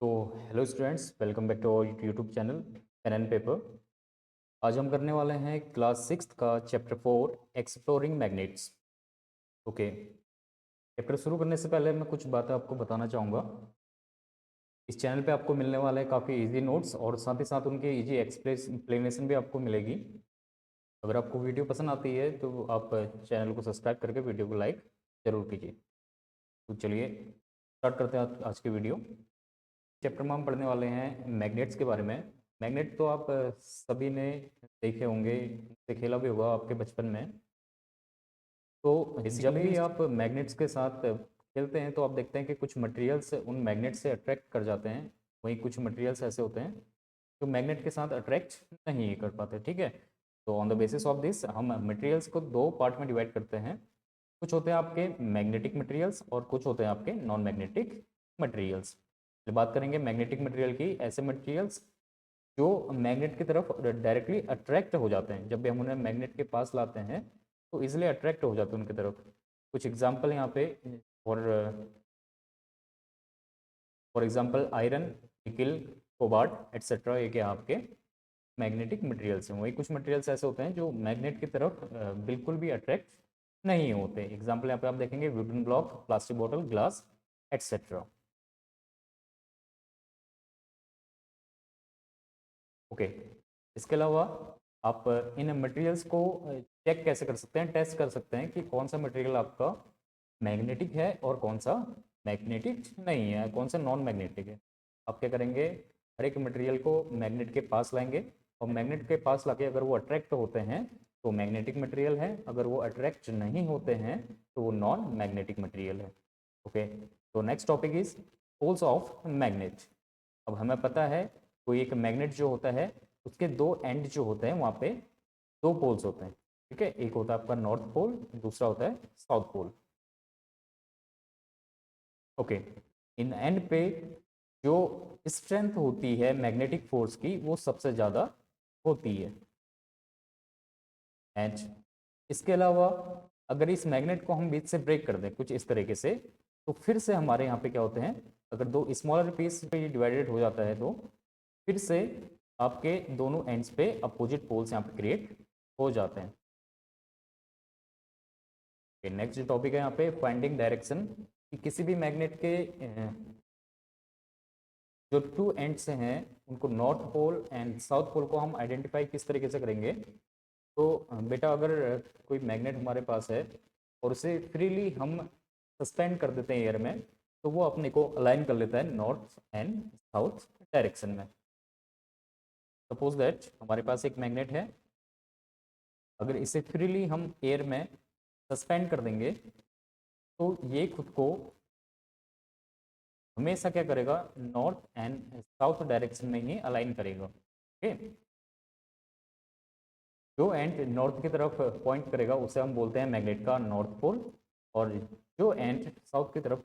तो hello students, welcome back to our YouTube channel pen and paper. आज हम करने वाले हैं क्लास 6 का chapter 4 exploring magnets. Okay, chapter शुरू करने से पहले मैं कुछ बातें आपको बताना चाहूँगा। इस चैनल पे आपको मिलने वाले हैं काफ़ी इजी नोट्स और साथ ही साथ उनके इजी एक्सप्लेनेशन भी आपको मिलेगी। अगर आपको वीडियो पसंद आती है तो आप चैनल को सब्सक्राइब करके वीडियो को लाइक ज़रूर कीजिए। तो चलिए स्टार्ट करते हैं आज की वीडियो। चैप्टर में हम पढ़ने वाले हैं मैग्नेट्स के बारे में। मैग्नेट तो आप सभी ने देखे होंगे, से खेला भी होगा आपके बचपन में। तो जब भी आप मैग्नेट्स के साथ खेलते हैं तो आप देखते हैं कि कुछ मटेरियल्स उन मैग्नेट से अट्रैक्ट कर जाते हैं, वहीं कुछ मटेरियल्स ऐसे होते हैं जो मैग्नेट के साथ अट्रैक्ट नहीं कर पाते। ठीक है, तो on the basis of this हम मटेरियल्स को दो पार्ट में डिवाइड करते हैं। कुछ होते हैं आपके मैग्नेटिक मटेरियल्स और कुछ होते हैं आपके नॉन मैग्नेटिक मटेरियल्स। बात करेंगे मैग्नेटिक मटेरियल की, ऐसे मटेरियल्स जो मैग्नेट की तरफ डायरेक्टली अट्रैक्ट हो जाते हैं। जब भी हम उन्हें मैग्नेट के पास लाते हैं तो इसलिए अट्रैक्ट हो जाते हैं उनकी तरफ। कुछ एग्जांपल यहाँ पे for for example iron, nickel, cobalt etcetera, ये क्या आपके मैग्नेटिक मटेरियल्स हैं। वही कुछ मटेरियल्स ऐसे होते हैं जो मैग्नेट की तरफ बिल्कुल भी अट्रैक्ट नहीं होते। एग्जाम्पल यहाँ पे आप देखेंगे wooden block, plastic bottle, glass etcetera. Okay, इसके अलावा आप इन मटेरियल्स को चेक कैसे कर सकते हैं, टेस्ट कर सकते हैं कि कौन सा मटेरियल आपका मैग्नेटिक है और कौन सा मैग्नेटिक नहीं है, कौन सा नॉन मैग्नेटिक है। आप क्या करेंगे, हर एक मटेरियल को मैग्नेट के पास लाएंगे और मैग्नेट के पास लाके अगर वो अट्रैक्ट होते हैं तो मैग्नेटिक मटेरियल है, अगर वो अट्रैक्ट नहीं होते हैं तो वो नॉन मैग्नेटिक मटेरियल है। ओके, तो next topic is poles of magnet. अब हमें पता है कोई एक मैग्नेट जो होता है उसके दो एंड जो होते हैं वहाँ पे दो पोल्स होते हैं। ठीक है, एक होता है आपका नॉर्थ पोल, दूसरा होता है साउथ पोल। ओके, इन एंड पे जो स्ट्रेंथ होती है मैग्नेटिक फोर्स की वो सबसे ज़्यादा होती है। एंड इसके अलावा अगर इस मैग्नेट को हम बीच से ब्रेक कर दें कुछ इस तरीके से, तो फिर से हमारे यहाँ पे क्या होते हैं, अगर दो स्मॉलर पीस पे डिवाइडेड हो जाता है तो फिर से आपके दोनों एंड्स पे अपोजिट पोल्स यहाँ पे क्रिएट हो जाते हैं। नेक्स्ट जो टॉपिक है यहाँ पे फाइंडिंग डायरेक्शन, कि किसी भी मैग्नेट के जो टू एंड्स हैं उनको north pole and south pole को हम आइडेंटिफाई किस तरीके से करेंगे। तो बेटा अगर कोई मैग्नेट हमारे पास है और उसे फ्रीली हम सस्पेंड कर देते हैं एयर में तो वो अपने को अलाइन कर लेता है नॉर्थ एंड साउथ डायरेक्शन में। सपोज दैट हमारे पास एक मैग्नेट है, अगर इसे फ्रीली हम एयर में सस्पेंड कर देंगे तो ये खुद को हमेशा क्या करेगा, नॉर्थ एंड साउथ डायरेक्शन में ही अलाइन करेगा। ओके, जो एंड नॉर्थ की तरफ पॉइंट करेगा उसे हम बोलते हैं मैग्नेट का नॉर्थ पोल, और जो एंड साउथ की तरफ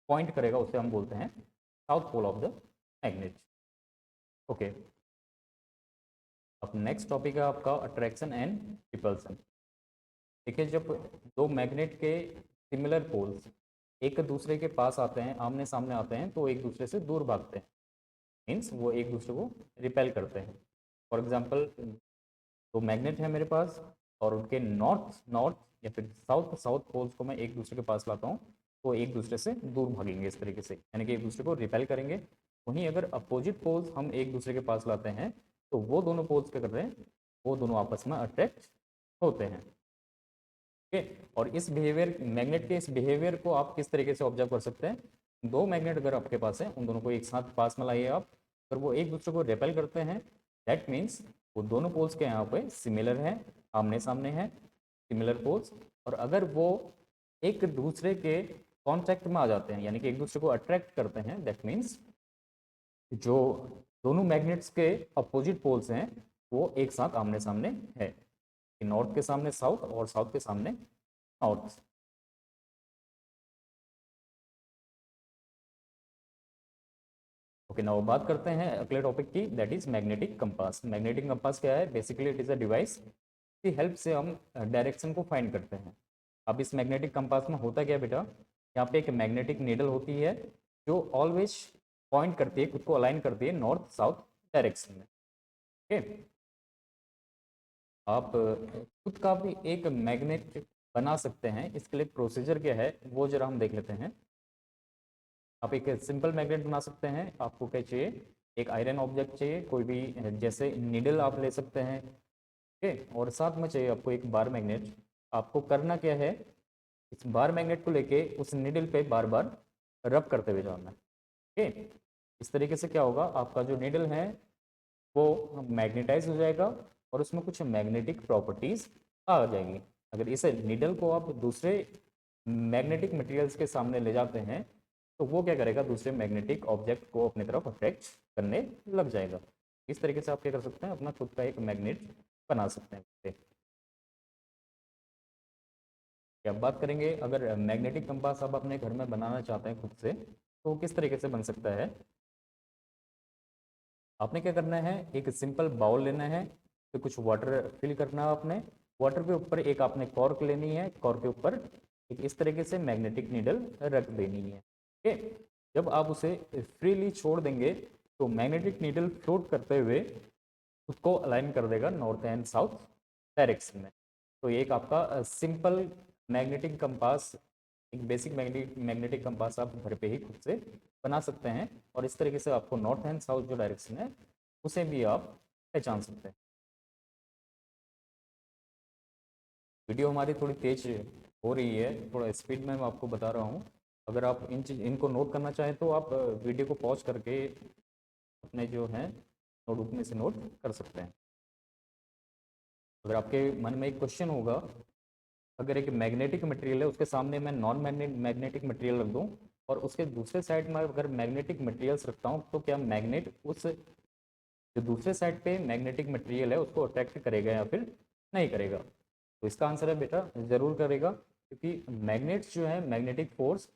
पॉइंट करेगा उसे हम बोलते हैं south pole of the magnet. Okay, अब नेक्स्ट टॉपिक है आपका अट्रैक्शन एंड रिपल्सन। देखिए, जब दो मैग्नेट के सिमिलर पोल्स एक दूसरे के पास आते हैं, आमने सामने आते हैं, तो एक दूसरे से दूर भागते हैं, मीन्स वो एक दूसरे को रिपेल करते हैं। फॉर एग्जाम्पल, तो मैग्नेट है मेरे पास और उनके नॉर्थ नॉर्थ या फिर साउथ साउथ पोल्स को मैं एक दूसरे के पास लाता हूँ तो एक दूसरे से दूर भागेंगे इस तरीके से, यानी कि एक दूसरे को रिपेल करेंगे। वहीं अगर अपोजिट पोल्स हम एक दूसरे के पास लाते हैं तो वो दोनों पोल्स क्या कर रहे हैं, वो दोनों आपस में अट्रैक्ट होते हैं। ठीक है, और इस बिहेवियर मैग्नेट के इस बिहेवियर को आप किस तरीके से ऑब्जर्व कर सकते हैं। दो मैग्नेट अगर आपके पास है, उन दोनों को एक साथ पास में लाइए आप, अगर वो एक दूसरे को रेपेल करते हैं दैट मीन्स वो दोनों पोल्स के यहाँ पे सिमिलर हैं, आमने सामने हैं सिमिलर पोल्स। और अगर वो एक दूसरे के कॉन्टैक्ट में आ जाते हैं यानी कि एक दूसरे को अट्रैक्ट करते हैं, दैट मीन्स जो दोनों मैग्नेट्स के अपोजिट पोल्स हैं वो एक साथ आमने सामने है, नॉर्थ के सामने साउथ और साउथ के सामने नॉर्थ। ओके, नाउ बात करते हैं अगले टॉपिक की, that is magnetic compass. Magnetic compass क्या है, basically it is a device की हेल्प से हम डायरेक्शन को फाइंड करते हैं। अब इस मैग्नेटिक कंपास में होता क्या बेटा, यहाँ पे एक मैग्नेटिक नीडल होती है जो ऑलवेज पॉइंट करती है, खुद को अलाइन करती है नॉर्थ साउथ डायरेक्शन में। ओके, आप खुद का भी एक मैग्नेट बना सकते हैं। इसके लिए प्रोसीजर क्या है वो जरा हम देख लेते हैं। आप एक सिंपल मैग्नेट बना सकते हैं। आपको क्या चाहिए, एक आयरन ऑब्जेक्ट चाहिए, कोई भी, जैसे नीडल आप ले सकते हैं। ओके, और साथ में चाहिए आपको एक बार मैग्नेट। आपको करना क्या है, इस बार मैग्नेट को लेके उस नीडल पे बार बार रब करते हुए जाना है। ओके, इस तरीके से क्या होगा, आपका जो नीडल है वो मैग्नेटाइज हो जाएगा और उसमें कुछ मैग्नेटिक प्रॉपर्टीज आ जाएंगी। अगर इसे नीडल को आप दूसरे मैग्नेटिक मटेरियल्स के सामने ले जाते हैं तो वो क्या करेगा, दूसरे मैग्नेटिक ऑब्जेक्ट को अपनी तरफ अट्रैक्ट करने लग जाएगा। इस तरीके से आप क्या कर सकते हैं, अपना खुद का एक मैग्नेट बना सकते हैं। अब बात करेंगे, अगर मैग्नेटिक कंपास आप अपने घर में बनाना चाहते हैं खुद से, तो किस तरीके से बन सकता है। आपने क्या करना है, एक सिंपल बाउल लेना है, तो कुछ वाटर फिल करना है आपने। वाटर के ऊपर एक आपने कॉर्क लेनी है, कॉर्क के ऊपर एक इस तरीके से मैग्नेटिक नीडल रख देनी है। ओके, जब आप उसे फ्रीली छोड़ देंगे तो मैग्नेटिक नीडल फ्लोट करते हुए उसको अलाइन कर देगा नॉर्थ एंड साउथ डायरेक्शन में। तो ये एक आपका सिंपल मैग्नेटिक कंपास, एक बेसिक मैग्नेटिक कंपास आप घर पे ही खुद से बना सकते हैं। और इस तरीके से आपको नॉर्थ एंड साउथ जो डायरेक्शन है उसे भी आप पहचान सकते हैं। वीडियो हमारी थोड़ी तेज हो रही है, थोड़ा स्पीड में मैं आपको बता रहा हूँ। अगर आप इनको नोट करना चाहें तो आप वीडियो को पॉज करके अपने जो है नोटबुक में से नोट कर सकते हैं। अगर आपके मन में एक क्वेश्चन होगा, अगर एक मैग्नेटिक मटेरियल है उसके सामने मैं नॉन मैग्नेटिक मटेरियल रख दूं और उसके दूसरे साइड में अगर मैग्नेटिक मटेरियल्स रखता हूं, तो क्या मैग्नेट उस जो दूसरे साइड पे मैग्नेटिक मटेरियल है उसको अट्रैक्ट करेगा या फिर नहीं करेगा। तो इसका आंसर है बेटा ज़रूर करेगा, क्योंकि मैग्नेट्स जो है magnetic force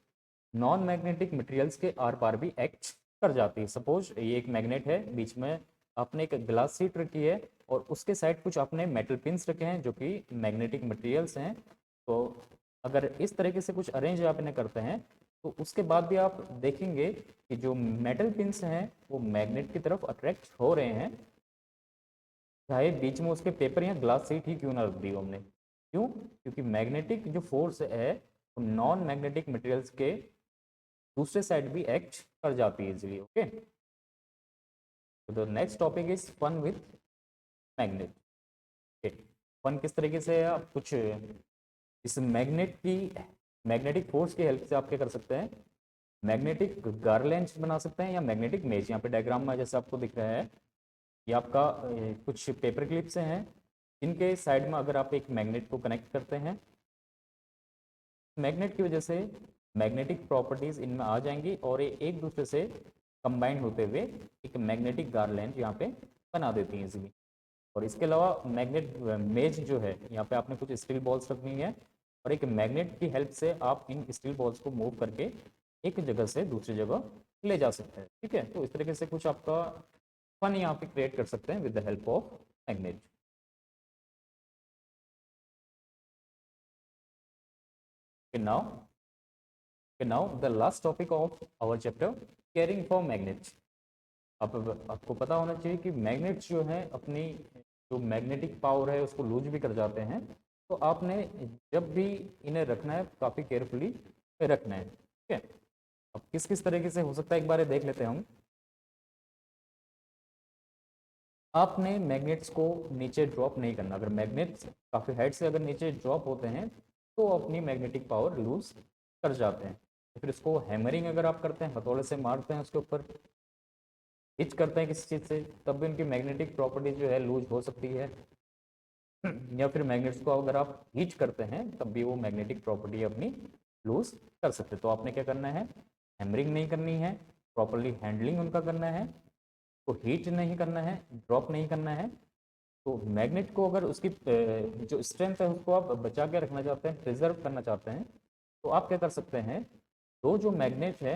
non magnetic materials के आर पार भी एक्ट कर जाती है। सपोज ये एक मैग्नेट है, बीच में आपने एक ग्लास शीट रखी है और उसके साइड कुछ आपने मेटल पिंस रखे हैं जो कि मैग्नेटिक मटेरियल्स हैं। तो अगर इस तरीके से कुछ अरेंज आप इन्हें करते हैं तो उसके बाद भी आप देखेंगे कि जो मेटल पिंस हैं वो मैग्नेट की तरफ अट्रैक्ट हो रहे हैं, चाहे बीच में उसके पेपर या ग्लास शीट ही क्यों ना रख दी हो हमने। क्यों, क्योंकि मैग्नेटिक जो फोर्स है नॉन मैग्नेटिक मटेरियल्स के दूसरे साइड भी एक्ट कर जाती है इजीली। ओके, तो the next topic is fun with magnet. Fun किस तरीके से आप कुछ इस मैग्नेटिक फोर्स की हेल्प से आप क्या कर सकते हैं, मैग्नेटिक गार्लैंड्स बना सकते हैं या मैग्नेटिक मेज। यहाँ पे डायग्राम में जैसे आपको दिख रहा है, ये आपका कुछ पेपर क्लिप्स हैं, इनके साइड में अगर आप एक मैग्नेट को कनेक्ट करते हैं, मैग्नेट की वजह से मैग्नेटिक प्रॉपर्टीज इनमें आ जाएंगी और ये एक दूसरे से कंबाइन होते हुए एक मैग्नेटिक गार्लैंड यहाँ पे बना देती हैं इजीली। और इसके अलावा मैग्नेट मेज जो है, यहाँ पे आपने कुछ स्टील बॉल्स रखनी है और एक मैग्नेट की हेल्प से आप इन स्टील बॉल्स को मूव करके एक जगह से दूसरी जगह ले जा सकते हैं। ठीक है, तो इस तरीके से कुछ आपका फन यहाँ पे क्रिएट कर सकते हैं with the help of magnet. now now the last topic of our chapter, caring for magnets। आपको पता होना चाहिए कि मैग्नेट्स जो है अपनी जो मैग्नेटिक पावर है उसको लूज भी कर जाते हैं। तो आपने जब भी इन्हें रखना है काफ़ी केयरफुली रखना है। ठीक है, अब किस किस तरीके से हो सकता है एक बार देख लेते हैं हम। आपने मैग्नेट्स को नीचे ड्रॉप नहीं करना। अगर मैग्नेट्स काफ़ी हाइट से अगर नीचे ड्रॉप होते हैं तो अपनी मैग्नेटिक पावर लूज कर जाते हैं। तो फिर इसको हैमरिंग अगर आप करते हैं, हथौड़े से मारते हैं उसके ऊपर, हिट करते हैं किसी चीज़ से, तब भी उनकी मैग्नेटिक प्रॉपर्टी जो है लूज हो सकती है। या फिर मैग्नेट्स को अगर आप हीट करते हैं तब भी वो मैग्नेटिक प्रॉपर्टी अपनी लूज कर सकते हैं। तो आपने क्या करना है, हैमरिंग नहीं करनी है, प्रॉपरली हैंडलिंग उनका करना है, तो हीट नहीं करना है, ड्रॉप नहीं करना है। तो मैग्नेट को अगर उसकी जो स्ट्रेंथ है उसको आप बचा के रखना चाहते हैं, प्रिजर्व करना चाहते हैं, तो आप क्या कर सकते हैं, दो जो मैग्नेट है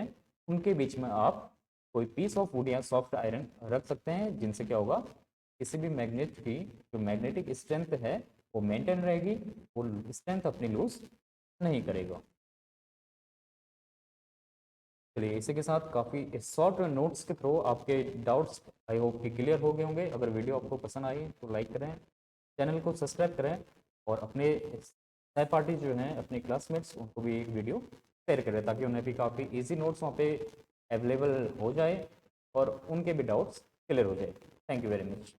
उनके बीच में आप कोई पीस ऑफ वुड या सॉफ्ट आयरन रख सकते हैं, जिनसे क्या होगा, किसी भी मैग्नेट की जो मैग्नेटिक स्ट्रेंथ है वो मेंटेन रहेगी, वो स्ट्रेंथ अपनी लूज नहीं करेगा। चलिए इसी के साथ काफ़ी शॉर्ट नोट्स के थ्रू आपके डाउट्स आई होप कि क्लियर हो गए होंगे। अगर वीडियो आपको पसंद आई तो लाइक करें, चैनल को सब्सक्राइब करें और अपने सहपाठी जो हैं अपने क्लासमेट्स उनको भी वीडियो शेयर करें ताकि उन्हें भी काफ़ी इजी नोट्स वहाँ पे अवेलेबल हो जाए और उनके भी डाउट्स क्लियर हो जाए। Thank you very much.